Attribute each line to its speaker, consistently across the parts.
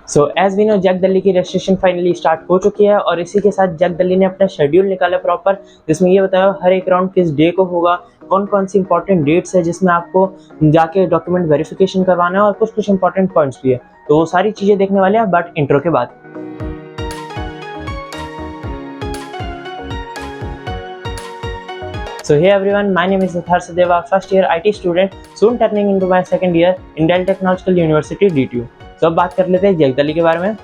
Speaker 1: So as we know JAC Delhi की registration finally start हो चुकी है और इसी के साथ जैक दिल्ली ने अपना शेड्यूल निकाला प्रॉपर, जिसमें ये बताया हर एक राउंड किस डे को होगा, कौन कौन सी इंपॉर्टेंट डेट्स है जिसमें आपको जाके डॉक्यूमेंट वेरिफिकेशन करवाना है और कुछ कुछ इंपॉर्टेंट पॉइंट्स भी है। तो वो सारी चीज़ें देखने वाले हैं बट इंट्रो के बाद। So hey everyone, my name is Siddharth Sadeva, first year IT student, soon turning into my second year in Dell Technological University DTU। तो अब बात कर लेते हैं जैक दिल्ली के बारे में।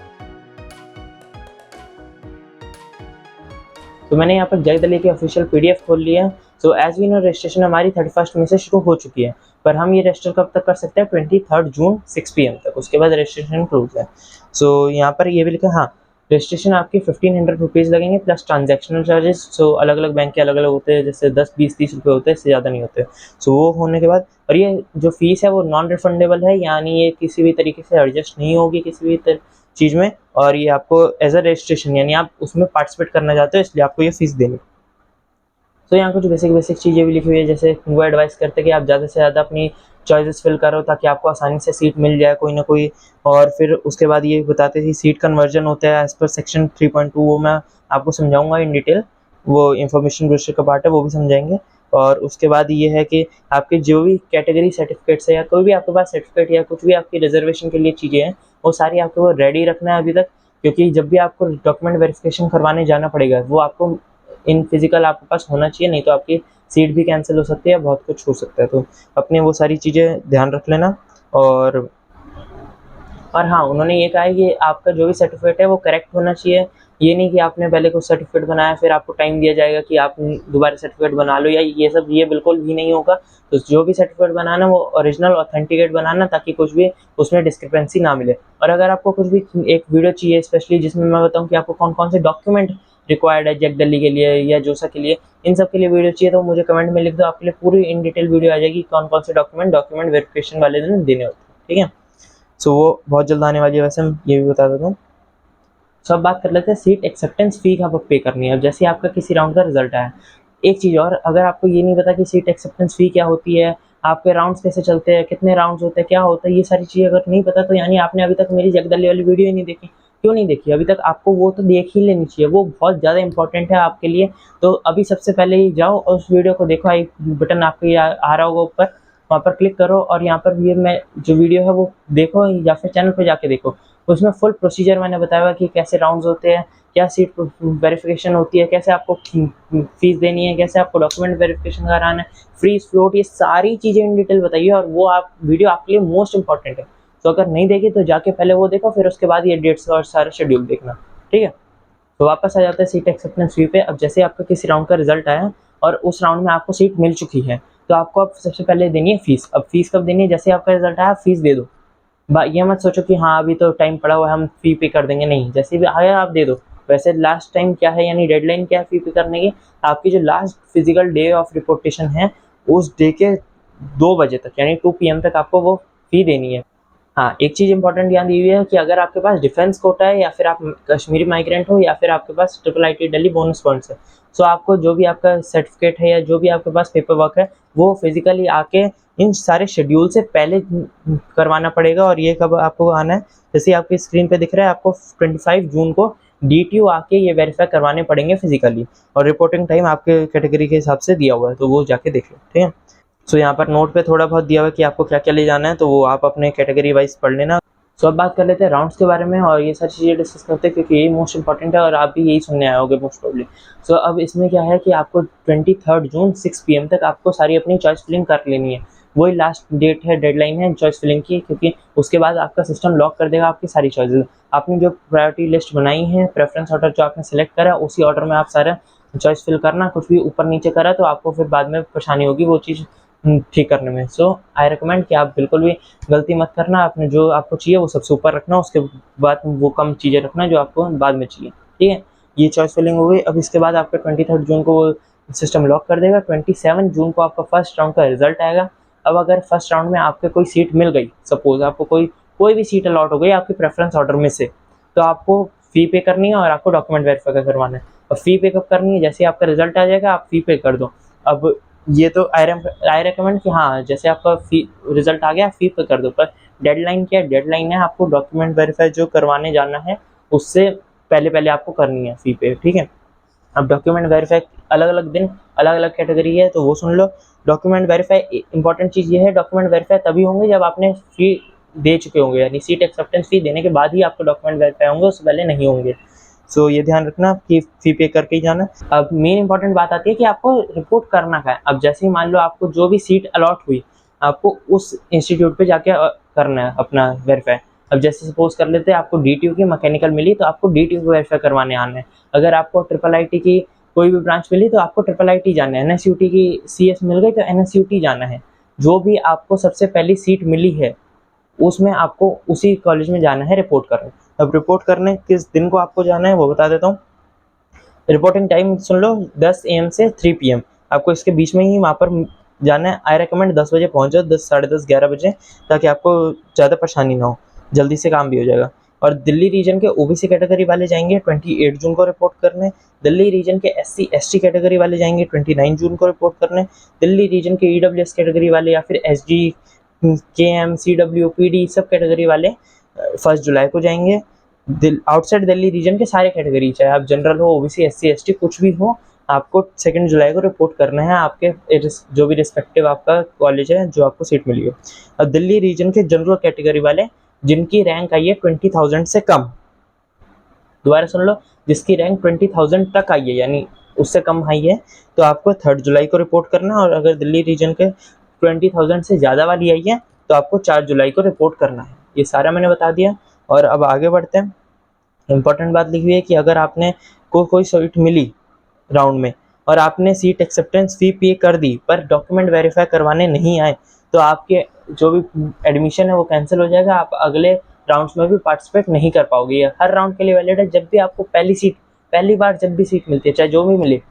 Speaker 1: तो मैंने यहाँ पर जैक दिल्ली की ऑफिशियल पीडीएफ खोल लिया है। So as we know registration हमारी 31 मई से शुरू हो चुकी है, पर हम ये रजिस्टर कब तक कर सकते हैं, 23 जून 6 PM तक, उसके बाद रजिस्ट्रेशन क्लोज है। सो यहाँ पर ये भी लिखा, हाँ रजिस्ट्रेशन आपकी 1500 रुपीज़ लगेंगे प्लस ट्रांजैक्शनल चार्जेस। सो अलग अलग बैंक के अलग अलग होते हैं, जैसे 10, 20, 30 रुपये होते हैं, इससे ज़्यादा नहीं होते। सो वो होने के बाद, और ये जो फीस है वो नॉन रिफंडेबल है, यानी ये किसी भी तरीके से एडजस्ट नहीं होगी किसी भी चीज़ में, और ये आपको एज अ रजिस्ट्रेशन यानी आप उसमें पार्टिसिपेट करना चाहते हो इसलिए आपको ये फीस देनी। तो यहाँ कुछ बेसिक चीज़ें भी लिखी हुई है, जैसे वो एडवाइस करते हैं कि आप ज़्यादा से ज़्यादा अपनी चॉइसेस फिल करो ताकि आपको आसानी से सीट मिल जाए कोई ना कोई। और फिर उसके बाद ये बताते थे सीट कन्वर्जन होता है एज पर सेक्शन 3.2, वो मैं आपको समझाऊंगा इन डिटेल, वो इन्फॉर्मेशन रजिस्टर का पार्ट है, वो भी समझाएंगे। और उसके बाद ये है कि आपके जो भी कैटेगरी सर्टिफिकेट्स है या कोई भी आपके पास सर्टिफिकेट या कुछ भी आपकी रिजर्वेशन के लिए चीज़ें हैं, वो सारी आपको रेडी रखना है अभी तक, क्योंकि जब भी आपको डॉक्यूमेंट वेरिफिकेशन करवाने जाना पड़ेगा वो आपको इन फिजिकल आपके पास होना चाहिए, नहीं तो आपकी सीट भी कैंसिल हो सकती है, बहुत कुछ हो सकता है। तो अपने वो सारी चीज़ें ध्यान रख लेना। और हाँ, उन्होंने ये कहा है कि आपका जो भी सर्टिफिकेट है वो करेक्ट होना चाहिए। ये नहीं कि आपने पहले कुछ सर्टिफिकेट बनाया फिर आपको टाइम दिया जाएगा कि आप दोबारा सर्टिफिकेट बना लो, या ये सब ये बिल्कुल भी नहीं होगा। तो जो भी सर्टिफिकेट बनाना वो ओरिजिनल ऑथेंटिकेट बनाना, ताकि कुछ भी उसमें डिस्क्रिपेंसी ना मिले। और अगर आपको कुछ भी एक वीडियो चाहिए स्पेशली जिसमें मैं बताऊँ कि आपको कौन कौन से डॉक्यूमेंट रिक्वायर्ड है जैक दिल्ली के लिए या जोसा के लिए, इन सब के लिए वीडियो चाहिए तो मुझे कमेंट में लिख दो, आपके लिए पूरी इन डिटेल वीडियो आ जाएगी कौन कौन से डॉक्यूमेंट वेरिफिकेशन वाले दिन देने होते हैं, ठीक है। सो वो बहुत जल्द आने वाली है, वैसे हम ये भी बता देता हूँ। सो अब बात कर लेते हैं सीट एक्सेप्टेंस फ़ी कहाँ पे पे करनी है। अब जैसे आपका किसी राउंड का रिजल्ट आया, एक चीज़ और, अगर आपको ये नहीं पता कि सीट एक्सेप्टेंस फ़ी क्या होती है, आपके राउंड्स कैसे चलते हैं, कितने राउंड्स होते हैं, क्या होता है, ये सारी चीज़ें अगर नहीं पता तो यानी आपने अभी तक मेरी जैक दिल्ली वाली वीडियो ही नहीं देखी। क्यों नहीं देखी अभी तक? आपको वो तो देख ही लेनी चाहिए, वो बहुत ज़्यादा इंपॉर्टेंट है आपके लिए। तो अभी सबसे पहले ही जाओ और उस वीडियो को देखो, एक बटन आपके ये आ रहा होगा ऊपर, वहाँ पर क्लिक करो और यहाँ पर ये मैं जो वीडियो है वो देखो, या फिर चैनल पे जाके देखो। उसमें फुल प्रोसीजर मैंने बताया हुआ कि कैसे राउंड्स होते हैं, क्या सीट वेरिफिकेशन होती है, कैसे आपको फीस देनी है, कैसे आपको डॉक्यूमेंट वेरिफिकेशन कराना है, फ्रीज फ्लोट, ये सारी चीज़ें इन डिटेल बताइए। और वो आप वीडियो आपके लिए मोस्ट इंपॉर्टेंट है। तो अगर नहीं देखी तो जाके पहले वो देखो, फिर उसके बाद ये डेट्स और सारा शेड्यूल देखना, ठीक है। तो वापस आ जाता है सीट एक्सेप्टेंस फी पे। अब जैसे आपका किसी राउंड का रिजल्ट आया और उस राउंड में आपको सीट मिल चुकी है, तो आपको अब सबसे पहले देनी है फीस। अब फीस कब देनी है? जैसे आपका रिजल्ट आया फीस दे दो। ये मत सोचो कि हाँ अभी तो टाइम पड़ा हुआ है हम फ़ी पे कर देंगे, नहीं, जैसे भी आया आप दे दो। वैसे लास्ट टाइम क्या है, यानी डेडलाइन क्या है फ़ी पे करने की, आपकी जो लास्ट फिजिकल डे ऑफ रिपोर्टेशन है उस डे के 2 बजे तक, यानी 2 PM तक आपको वो फ़ी देनी है। हाँ, एक चीज़ इंपॉर्टेंट ध्यान दी हुई है कि अगर आपके पास डिफेंस कोटा है या फिर आप कश्मीरी माइग्रेंट हो या फिर आपके पास triple IT Delhi bonus points है, तो आपको जो भी आपका सर्टिफिकेट है या जो भी आपके पास पेपर वर्क है वो फिजिकली आके इन सारे शेड्यूल से पहले करवाना पड़ेगा। और ये कब आपको आना है, जैसे आपकी स्क्रीन पे दिख रहा है, आपको 25 जून को DTU आके ये वेरीफाई करवाने पड़ेंगे फिजिकली, और रिपोर्टिंग टाइम आपके कैटेगरी के हिसाब से दिया हुआ है, तो वो जाके देख लो, ठीक है। सो यहाँ पर नोट पे थोड़ा बहुत दिया हुआ है कि आपको क्या क्या ले जाना है, तो वो आप अपने कैटेगरी वाइज पढ़ लेना। सो अब बात कर लेते हैं राउंड्स के बारे में, और ये सारी चीज़ें डिस्कस करते हैं क्योंकि यही मोस्ट इंपॉर्टेंट है और आप भी यही सुनने आए होगे मोस्ट प्रॉब्ली। सो अब इसमें क्या है कि आपको 23 जून 6 PM तक आपको सारी अपनी चॉइस फिलिंग कर लेनी है। वही लास्ट डेट है, डेडलाइन है चॉइस फिलिंग की, क्योंकि उसके बाद आपका सिस्टम लॉक कर देगा आपकी सारी चॉइसेस। आपने जो प्रायोरिटी लिस्ट बनाई है, प्रेफरेंस ऑर्डर जो आपने सेलेक्ट करा, उसी ऑर्डर में आप सारा चॉइस फिल करना। कुछ भी ऊपर नीचे करा तो आपको फिर बाद में परेशानी होगी वो चीज़ ठीक करने में। सो आई रिकमेंड कि आप बिल्कुल भी गलती मत करना, आपने जो आपको चाहिए वो सबसे ऊपर रखना, उसके बाद वो कम चीज़ें रखना जो आपको बाद में चाहिए, ठीक है। ये चॉइस फिलिंग हो गई। अब इसके बाद आपका 23 जून को वो सिस्टम लॉक कर देगा। 27 जून को आपका फर्स्ट राउंड का रिजल्ट आएगा। अब अगर फर्स्ट राउंड में आपके कोई सीट मिल गई, सपोज आपको कोई भी सीट अलॉट हो गई आपके प्रेफरेंस ऑर्डर में से, तो आपको फ़ी पे करनी है और आपको डॉक्यूमेंट वेरीफाई करवाना है। और फ़ी पे कब करनी है? जैसे आपका रिजल्ट आ जाएगा आप फ़ी पे कर दो। अब ये तो आई रिकमेंड कि हाँ जैसे आपका फ़ी रिजल्ट आ गया फ़ी पे कर दो, पर डेडलाइन क्या है? डेडलाइन है आपको डॉक्यूमेंट वेरीफाई जो करवाने जाना है उससे पहले पहले आपको करनी है फी पे, ठीक है। अब डॉक्यूमेंट वेरीफाई अलग अलग दिन अलग अलग कैटेगरी है, तो वो सुन लो। डॉक्यूमेंट वेरीफाई इंपॉर्टेंट चीज़ ये है, डॉक्यूमेंट वेरीफाई तभी होंगे जब आपने फी दे चुके होंगे, यानी सीट एक्सेप्टेंस फी देने के बाद ही आपको डॉक्यूमेंट वेरीफाई होंगे, उससे पहले नहीं होंगे। सो ये ध्यान रखना कि फी पे करके ही जाना। अब मेन इंपॉर्टेंट बात आती है कि आपको रिपोर्ट करना क्या है। अब जैसे ही मान लो आपको जो भी सीट अलॉट हुई, आपको उस इंस्टीट्यूट पे जाके करना है अपना वेरीफाई। अब जैसे सपोज कर लेते हैं आपको DTU की मैकेनिकल मिली, तो आपको DTU को वेरीफाई करवाने आना है। अगर आपको IIIT की कोई भी ब्रांच मिली तो आपको IIIT जाना है। NSUT की CS मिल गई तो NSUT जाना है। जो भी आपको सबसे पहली सीट मिली है उसमें आपको उसी कॉलेज में जाना है रिपोर्ट करने। अब रिपोर्ट करने किस दिन को आपको जाना है वो बता देता हूँ। Reporting time soon low, 10 AM से 3 PM। आपको इसके बीच में ही वहाँ पर जाना है। आई रेकमेंड 10 बजे पहुँच जाओ, 10 साढ़े 10 11 बजे, ताकि आपको ज़्यादा परेशानी ना हो, जल्दी से काम भी हो जाएगा। और दिल्ली रीजन के OBC कैटेगरी वाले जाएंगे 28 जून को रिपोर्ट करने। दिल्ली रीजन के SC ST कैटेगरी वाले जाएंगे 29 जून को रिपोर्ट करने। दिल्ली रीजन के EWS कैटेगरी वाले या फिर SG KM CW PD सब कैटेगरी वाले 1 जुलाई को जाएंगे। आउटसाइड दिल्ली रीजन के सारे कैटेगरी, चाहे आप जनरल हो, OBC SC ST कुछ भी हो, आपको 2 जुलाई को रिपोर्ट करना है आपके जो भी रिस्पेक्टिव आपका कॉलेज है जो आपको सीट मिली हो। अब दिल्ली रीजन के जनरल कैटेगरी वाले जिनकी रैंक आई है 20,000 से कम, दोबारा सुन लो, जिसकी रैंक 20,000 तक आई है यानी उससे कम आई है, तो आपको 3 जुलाई को रिपोर्ट करना है। और अगर दिल्ली रीजन के 20,000 से ज़्यादा वाली आई है तो आपको 4 जुलाई को रिपोर्ट करना है। ये सारा मैंने बता दिया। और अब आगे बढ़ते हैं। इंपॉर्टेंट बात लिखी हुई है कि अगर आपने कोई सीट मिली राउंड में और आपने सीट एक्सेप्टेंस फी पे कर दी पर डॉक्यूमेंट वेरीफाई करवाने नहीं आए, तो आपके जो भी एडमिशन है वो कैंसिल हो जाएगा। आप अगले राउंड्स में भी पार्टिसिपेट नहीं कर पाओगे। ये हर राउंड के लिए वैलिड है। जब भी आपको पहली बार जब भी सीट मिलती है, चाहे जो भी मिले,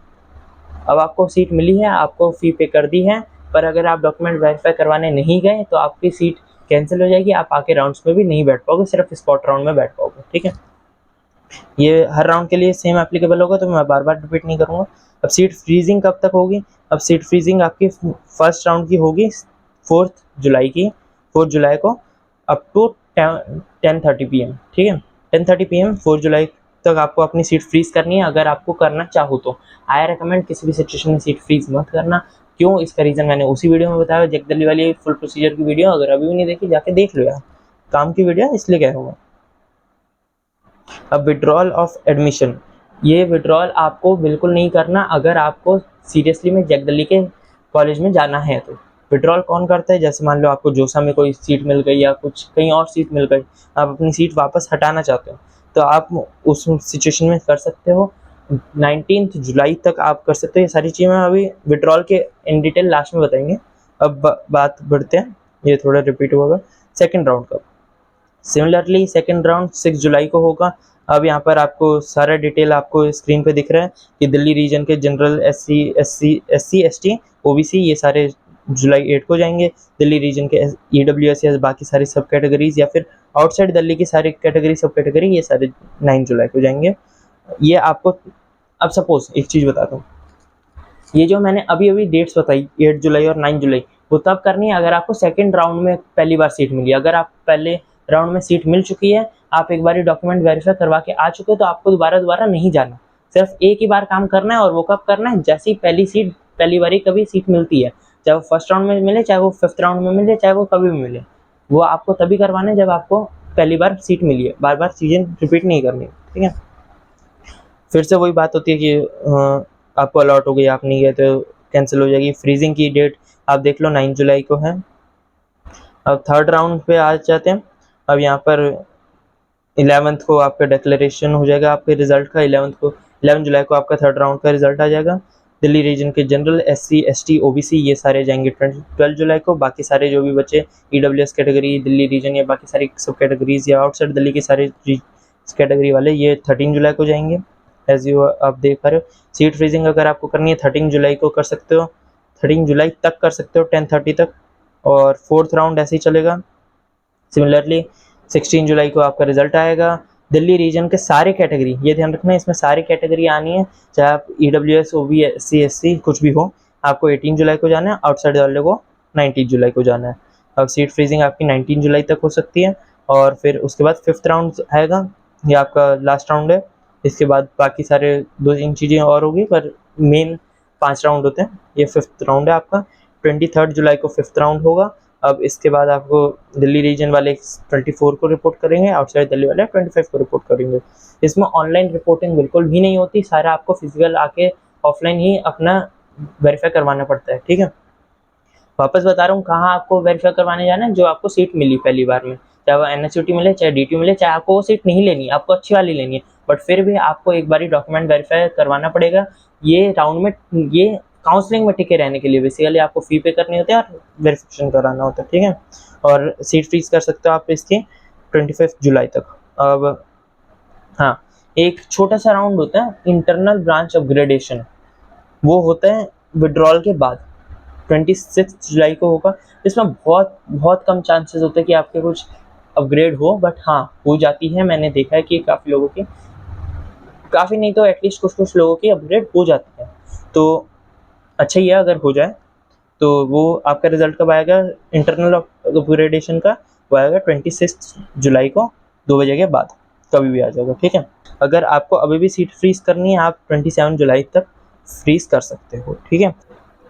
Speaker 1: अब आपको सीट मिली है, आपको फ़ी पे कर दी है, पर अगर आप डॉक्यूमेंट वेरीफाई करवाने नहीं गए तो आपकी सीट कैंसिल हो जाएगी। आप आके राउंड्स में भी नहीं बैठ पाओगे, सिर्फ स्पॉट राउंड में बैठ पाओगे, ठीक है। ये हर राउंड के लिए सेम एप्लीकेबल होगा, तो मैं बार बार रिपीट नहीं करूँगा। अब सीट फ्रीजिंग कब तक होगी? अब सीट फ्रीजिंग आपकी फर्स्ट राउंड की होगी 4 जुलाई को अप टू 10:30 PM, ठीक है। 10:30 PM 4 जुलाई तक आपको अपनी सीट फ्रीज करनी है, अगर आपको करना चाहो तो। आई रेकमेंड किसी भी सिचुएशन में सीट फ्रीज मत करना। क्यों? इसका रीज़न मैंने उसी वीडियो में बताया, जगदली वाली फुल प्रोसीजर की वीडियो, अगर अभी भी नहीं देखी जाके देख लो यार, काम की वीडियो इसलिए कह रहा हूँ। अब विड्रॉल ऑफ एडमिशन, ये विड्रॉल आपको बिल्कुल नहीं करना अगर आपको सीरियसली में जगदली के कॉलेज में जाना है तो। विड्रॉल कौन करता है? जैसे मान लो आपको जोसा में कोई सीट मिल गई या कुछ कहीं और सीट मिल गई, आप अपनी सीट वापस हटाना चाहते हो, तो आप उस सिचुएशन में कर सकते हो। 19 जुलाई तक आप कर सकते हो। ये सारी चीज़ें मैं अभी विड्रॉल के इन डिटेल लास्ट में बताएंगे। अब बात बढ़ते हैं, ये थोड़ा रिपीट होगा। सेकेंड राउंड का सिमिलरली सेकेंड राउंड 6 जुलाई को होगा। अब यहाँ पर आपको सारा डिटेल आपको स्क्रीन पे दिख रहा है कि दिल्ली रीजन के जनरल SC ST OBC ये सारे जुलाई 8 को जाएंगे। दिल्ली रीजन के EWS या बाकी सारी सब कैटेगरीज या फिर आउटसाइड दिल्ली की सारी कैटेगरी सब कैटेगरी ये सारे 9 जुलाई को जाएंगे। ये आपको अब सपोज एक चीज़ बताता हूँ, ये जो मैंने अभी अभी डेट्स बताई 8 जुलाई और 9 जुलाई, वो तब करनी है अगर आपको सेकेंड राउंड में पहली बार सीट मिली। अगर आप पहले राउंड में सीट मिल चुकी है, आप एक बार डॉक्यूमेंट वेरीफाई करवा के आ चुके हो, तो आपको दोबारा नहीं जाना। सिर्फ एक ही बार काम करना है, और वो कब करना है? जैसे ही पहली बारी कभी सीट मिलती है, चाहे वो फर्स्ट राउंड में मिले, चाहे वो 5th राउंड में मिले, चाहे वो कभी भी मिले, वो आपको तभी करवाना है जब आपको पहली बार सीट मिली है। बार बार चीज़ें रिपीट नहीं करनी, ठीक है। फिर से वही बात होती है कि आपको अलॉट हो गई, आप नहीं गए तो कैंसिल हो जाएगी। फ्रीजिंग की डेट आप देख लो 9 जुलाई को है। अब थर्ड राउंड पे आ जाते हैं। अब यहाँ पर 11th को आपका डिक्लेरेशन हो जाएगा आपके रिजल्ट का। 11 जुलाई को आपका थर्ड राउंड का रिजल्ट आ जाएगा। दिल्ली रीजन के जनरल SC ST OBC ये सारे जाएंगे 12 जुलाई को। बाकी सारे जो भी बचे EWS कैटेगरी, दिल्ली रीजन या बाकी सारी सब कैटेगरीज या आउटसाइड दिल्ली के सारे कैटेगरी वाले, ये 13 जुलाई को जाएंगे। एज यू आप देख पा रहे हो, सीट फ्रीजिंग अगर आपको करनी है 13 जुलाई को कर सकते हो, 13 जुलाई तक कर सकते हो, 10:30 तक। और फोर्थ राउंड ऐसे ही चलेगा। सिमिलरली 16 जुलाई को आपका रिजल्ट आएगा। दिल्ली रीजन के सारे कैटेगरी, ये ध्यान रखना है इसमें सारी कैटेगरी आनी है, चाहे आप EWS OBC SC कुछ भी हो, आपको 18 जुलाई को जाना है। आउटसाइड वाले को 19 जुलाई को जाना है। अब सीट फ्रीजिंग आपकी 19 जुलाई तक हो सकती है, और फिर उसके बाद 5th राउंड आएगा, ये आपका लास्ट राउंड है। इसके बाद बाकी सारे 2-3 चीज़ें और होगी, पर मेन 5 राउंड होते हैं। ये 5th राउंड है आपका। 23 जुलाई को 5th राउंड होगा। अब इसके बाद आपको दिल्ली रीजन वाले 24 को रिपोर्ट करेंगे, आउटसाइड दिल्ली वाले 25 को रिपोर्ट करेंगे। इसमें ऑनलाइन रिपोर्टिंग बिल्कुल भी नहीं होती, सारा आपको फिजिकल आके ऑफलाइन ही अपना वेरीफाई करवाना पड़ता है, ठीक है। वापस बता रहा हूँ, कहाँ आपको वेरीफाई करवाने जाना है, जो आपको सीट मिली पहली बार में, चाहे वो NSUT मिले, चाहे DTU मिले, चाहे आपको वो सीट नहीं लेनी है, आपको अच्छी वाली लेनी है, बट फिर भी आपको एक बारी डॉक्यूमेंट वेरीफाई करवाना पड़ेगा। ये राउंड में, ये काउंसलिंग में टिके रहने के लिए बेसिकली आपको फी पे करनी होती है और वेरिफिकेशन कराना होता है, ठीक है। और सीट फ्रीज कर सकते हो आप इसकी 25 जुलाई तक। अब हाँ, एक छोटा सा राउंड होता है इंटरनल ब्रांच अपग्रेडेशन, वो होता है विड्रॉल के बाद, 26 जुलाई को होगा। इसमें बहुत बहुत कम चांसेस होते हैं कि आपके कुछ अपग्रेड हो, बट हाँ हो जाती है। मैंने देखा है कि काफ़ी लोगों की, काफ़ी नहीं तो एटलीस्ट कुछ कुछ लोगों की अपग्रेड हो जाती है। तो अच्छा ही है अगर हो जाए। तो वो आपका रिजल्ट कब आएगा इंटरनल अपग्रेडेशन का, वो आएगा 26 जुलाई को 2 बजे के बाद, कभी भी आ जाएगा, ठीक है। अगर आपको अभी भी सीट फ्रीज करनी है, आप 27 जुलाई तक फ्रीज कर सकते हो, ठीक है।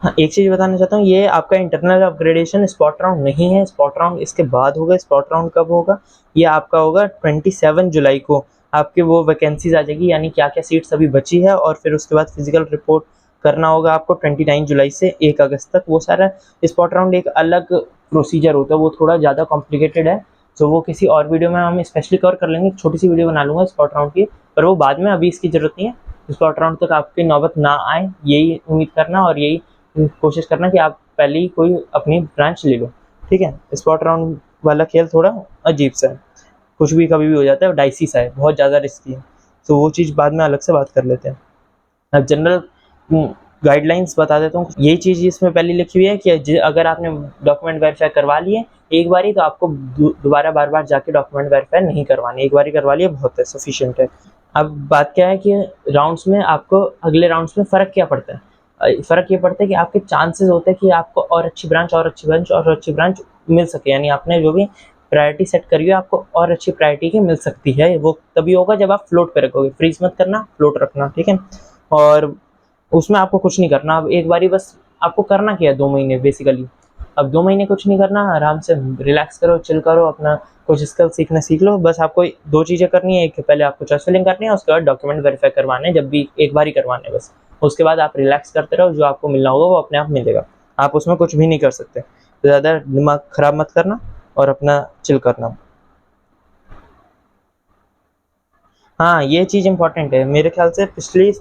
Speaker 1: हाँ, एक चीज़ बताना चाहता हूँ, ये आपका इंटरनल अपग्रेडेशन स्पॉट राउंड नहीं है, स्पॉट राउंड इसके बाद होगा। स्पॉट राउंड कब होगा, ये आपका होगा 27 जुलाई को। आपके वो वैकेंसीज आ जाएगी, यानी क्या क्या सीट्स अभी बची है, और फिर उसके बाद फिजिकल रिपोर्ट करना होगा आपको 29 जुलाई से 1 अगस्त तक। वो सारा स्पॉट राउंड एक अलग प्रोसीजर होता है, वो थोड़ा ज़्यादा कॉम्प्लिकेटेड है, तो वो किसी और वीडियो में हम स्पेशली कवर कर लेंगे। छोटी सी वीडियो बना लूँगा स्पॉट राउंड की, पर वो बाद में, अभी इसकी ज़रूरत नहीं है। स्पॉट राउंड तक आपकी नौबत ना आए, यही उम्मीद करना और यही कोशिश करना कि आप पहले ही कोई अपनी ब्रांच ले लो, ठीक है। स्पॉट राउंड वाला खेल थोड़ा अजीब सा है, कुछ भी कभी भी हो जाता है, डाइसी सा है, बहुत ज़्यादा रिस्की है, तो वो चीज़ बाद में अलग से बात कर लेते हैं। अब जनरल गाइडलाइंस बता देता हूँ। यही चीज़ इसमें पहले लिखी हुई है कि अगर आपने डॉक्यूमेंट वेरीफाई करवा लिए एक बारी, तो आपको दोबारा बार बार जाके डॉक्यूमेंट वेरीफाई नहीं करवाने, एक बारी करवा लिए बहुत है, सफिशिएंट है। अब बात क्या है कि राउंड्स में आपको, अगले राउंड्स में फ़र्क क्या पड़ता है, फ़र्क ये पड़ता है कि आपके चांसेस होते हैं कि आपको और अच्छी ब्रांच और अच्छी ब्रांच और अच्छी ब्रांच मिल सके, यानी आपने जो भी प्रायोरिटी सेट करी है आपको और अच्छी प्रायोरिटी की मिल सकती है। वो तभी होगा जब आप फ्लोट पे रखोगे, फ्रीज मत करना, फ्लोट रखना, ठीक है। और उसमें आपको कुछ नहीं करना, अब एक बारी बस आपको करना क्या है, 2 महीने बेसिकली। अब 2 महीने कुछ नहीं करना, आराम से रिलैक्स करो, चिल करो, अपना कुछ स्किल सीखना सीख लो। बस आपको 2 चीज़ें करनी है, एक पहले आपको चॉइस फिलिंग करनी है, उसके बाद डॉक्यूमेंट वेरीफाई करवाने हैं, जब भी एक बार ही करवाने हैं बस। उसके बाद आप रिलैक्स करते रहो, जो आपको मिलना होगा वो अपने आप मिलेगा, आप उसमें कुछ भी नहीं कर सकते। तो ज़्यादा दिमाग ख़राब मत करना और अपना चिल करना। हाँ, ये चीज़ इम्पोर्टेंट है मेरे ख्याल से। पिछली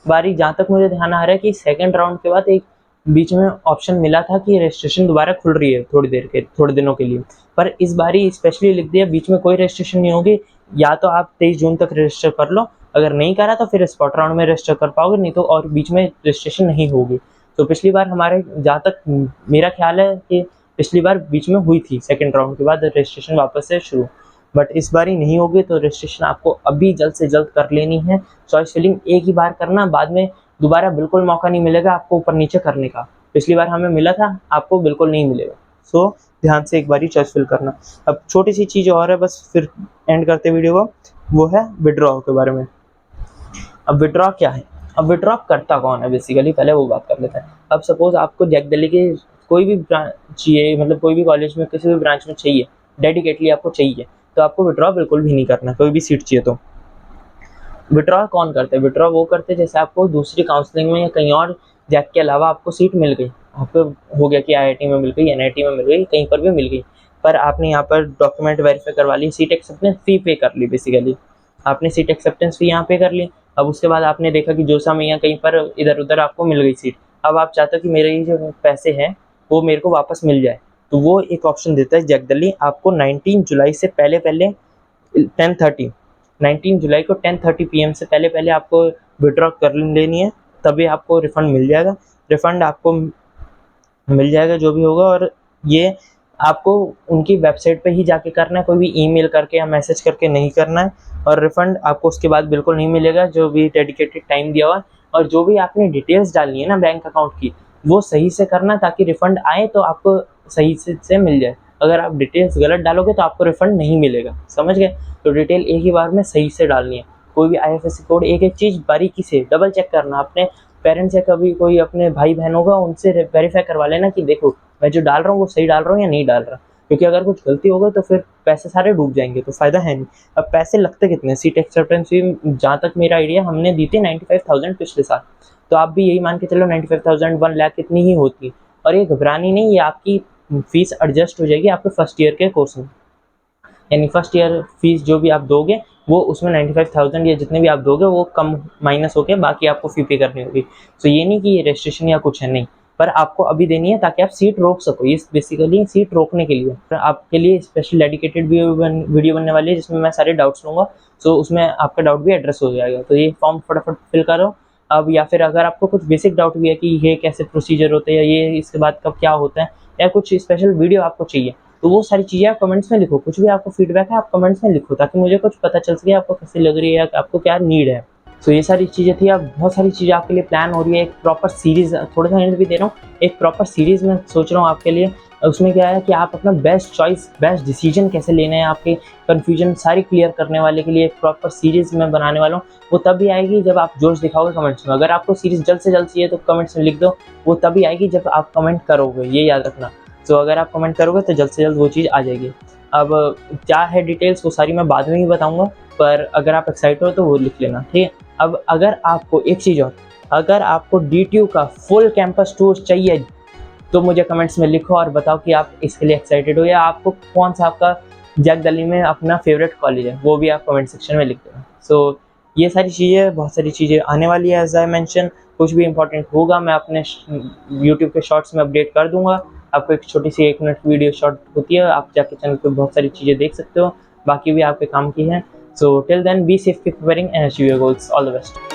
Speaker 1: बारी जहाँ तक मुझे ध्यान आ रहा है कि सेकंड राउंड के बाद एक बीच में ऑप्शन मिला था कि रजिस्ट्रेशन दोबारा खुल रही है थोड़ी दिनों के लिए, पर इस बारी स्पेशली लिख दिया बीच में कोई रजिस्ट्रेशन नहीं होगी। या तो आप 23 जून तक रजिस्टर कर लो, अगर नहीं करा तो फिर स्पॉट राउंड में रजिस्टर कर पाओगे, नहीं तो और बीच में रजिस्ट्रेशन नहीं होगी। तो पिछली बार हमारे, जहाँ तक मेरा ख्याल है कि पिछली बार बीच में हुई थी, सेकेंड राउंड के बाद रजिस्ट्रेशन वापस से शुरू, बट इस बार ही नहीं होगी। तो रजिस्ट्रेशन आपको अभी जल्द से जल्द कर लेनी है। चॉइस फिलिंग एक ही बार करना, बाद में दोबारा बिल्कुल मौका नहीं मिलेगा आपको ऊपर नीचे करने का। पिछली बार हमें मिला था, आपको बिल्कुल नहीं मिलेगा, सो ध्यान से एक बार ही चॉइस फिल करना। अब छोटी सी चीज़ और है, बस फिर एंड करते वीडियो को, वो है विड्रॉ के बारे में। अब विड्रॉ क्या है, अब विड्रॉ करता कौन है बेसिकली, पहले वो बात कर लेते हैं। अब सपोज आपको जैक दिल्ली के कोई भी ब्रांच चाहिए, मतलब कोई भी कॉलेज में किसी भी ब्रांच में चाहिए, डेडिकेटली आपको चाहिए, तो आपको विड्रॉ बिल्कुल भी नहीं करना, कोई भी सीट चाहिए तो। विड्रॉ कौन करते हैं, विड्रॉ वो करते हैं जैसे आपको दूसरी काउंसलिंग में या कहीं और जैक के अलावा आपको सीट मिल गई, आपको हो गया कि IIT में मिल गई, NIT में मिल गई, कहीं पर भी मिल गई, पर आपने यहाँ पर डॉक्यूमेंट वेरीफाई करवा ली, सीट एक्सेप्टेंस फी पे कर ली, बेसिकली आपने सीट एक्सेप्टेंस फी यहाँ पे कर ली। अब उसके बाद आपने देखा कि जोसा में या कहीं पर इधर उधर आपको मिल गई सीट, अब आप चाहते हो कि मेरे ये जो पैसे हैं वो मेरे को वापस मिल जाए, तो वो एक ऑप्शन देता है जैक दिल्ली। आपको 19 जुलाई से पहले पहले 10:30 19 जुलाई को 10:30 PM से पहले पहले आपको विड्रॉ कर लेनी है, तभी आपको रिफ़ंड मिल जाएगा। रिफ़ंड आपको मिल जाएगा जो भी होगा, और ये आपको उनकी वेबसाइट पे ही जाके करना है, कोई भी ईमेल करके या मैसेज करके नहीं करना है। और रिफ़ंड आपको उसके बाद बिल्कुल नहीं मिलेगा, जो भी डेडिकेटेड टाइम दिया हुआ है। और जो भी आपने डिटेल्स डालनी है ना बैंक अकाउंट की, वो सही से करना, ताकि रिफ़ंड आए तो आपको सही से मिल जाए। अगर आप डिटेल्स गलत डालोगे तो आपको रिफंड नहीं मिलेगा, समझ गए। तो डिटेल एक ही बार में सही से डालनी है। कोई भी IFSC कोड एक एक चीज़ बारीकी से डबल चेक करना। अपने पेरेंट्स या कभी कोई अपने भाई बहन होगा उनसे वेरीफाई करवा लेना कि देखो मैं जो डाल रहा हूँ वो सही डाल रहा हूँ या नहीं डाल रहा, क्योंकि अगर कुछ गलती हो गई तो फिर पैसे सारे डूब जाएंगे, तो फ़ायदा है नहीं। अब पैसे लगते कितने, सीट एक्सेप्टेंस फी जहाँ तक मेरा आइडिया हमने दी थी 95,000 पिछले साल, तो आप भी यही मान के चलो 95,000 1 लाख कितनी ही होती। और ये घबरानी नहीं, ये आपकी फीस एडजस्ट हो जाएगी आपके फर्स्ट ईयर के कोर्स में, यानी फर्स्ट ईयर फीस जो भी आप दोगे वो उसमें 95,000 या जितने भी आप दोगे वो कम माइनस होके बाकी आपको फी पे करनी होगी। तो ये नहीं कि ये रेस्ट्रिक्शन या कुछ है, नहीं, पर आपको अभी देनी है ताकि आप सीट रोक सको। ये बेसिकली सीट रोकने के लिए तो आपके लिए स्पेशल डेडिकेटेड वीडियो बनने वाली है जिसमें मैं सारे डाउट्स लूँगा, तो उसमें आपका डाउट भी एड्रेस हो जाएगा। तो ये फॉर्म फटाफट फिल करो अब, या फिर अगर आपको कुछ बेसिक डाउट भी है कि ये कैसे प्रोसीजर होते हैं, ये इसके बाद कब क्या होता है, या कुछ स्पेशल वीडियो आपको चाहिए, तो वो सारी चीज़ें आप कमेंट्स में लिखो। कुछ भी आपको फीडबैक है आप कमेंट्स में लिखो ताकि मुझे कुछ पता चल सके आपको कैसी लग रही है या आपको क्या नीड है। तो ये सारी चीज़ें थी। अब बहुत सारी चीज़ें आपके लिए प्लान हो रही है, एक प्रॉपर सीरीज़, थोड़ा सा हिंट भी दे रहा हूँ, एक प्रॉपर सीरीज़ मैं सोच रहा हूँ आपके लिए। उसमें क्या है कि आप अपना बेस्ट चॉइस, बेस्ट डिसीजन कैसे लेना है, आपके कन्फ्यूजन सारी क्लियर करने वाले के लिए एक प्रॉपर सीरीज़ मैं बनाने वाला हूँ। वो तभी आएगी जब आप जोश दिखाओगे कमेंट्स में। अगर आपको सीरीज़ जल्द से जल्द चाहिए तो कमेंट्स में लिख दो, वो तभी आएगी जब आप कमेंट करोगे, ये याद रखना। तो अगर आप कमेंट करोगे तो जल्द से जल्द वो चीज़ आ जाएगी। अब क्या है डिटेल्स वो सारी मैं बाद में ही बताऊँगा, पर अगर आप एक्साइटेड हो तो वो लिख लेना, ठीक है। अब अगर आपको एक चीज़ और, अगर आपको DTU का फुल कैंपस टूर चाहिए तो मुझे कमेंट्स में लिखो और बताओ कि आप इसके लिए एक्साइटेड हो, या आपको कौन सा आपका जैक दिल्ली में अपना फेवरेट कॉलेज है, वो भी आप कमेंट सेक्शन में लिख देना। सो ये सारी चीज़ें, बहुत सारी चीज़ें आने वाली है। एज आई मेंशन, कुछ भी इंपॉर्टेंट होगा मैं अपने यूट्यूब के शॉर्ट्स में अपडेट कर दूंगा। आपको एक छोटी सी 1 मिनट वीडियो शॉर्ट होती है, आप जाके चैनल पे बहुत सारी चीज़ें देख सकते हो, बाकी भी आपके काम की है। So till then be safe, keep preparing and achieve your goals. All the best.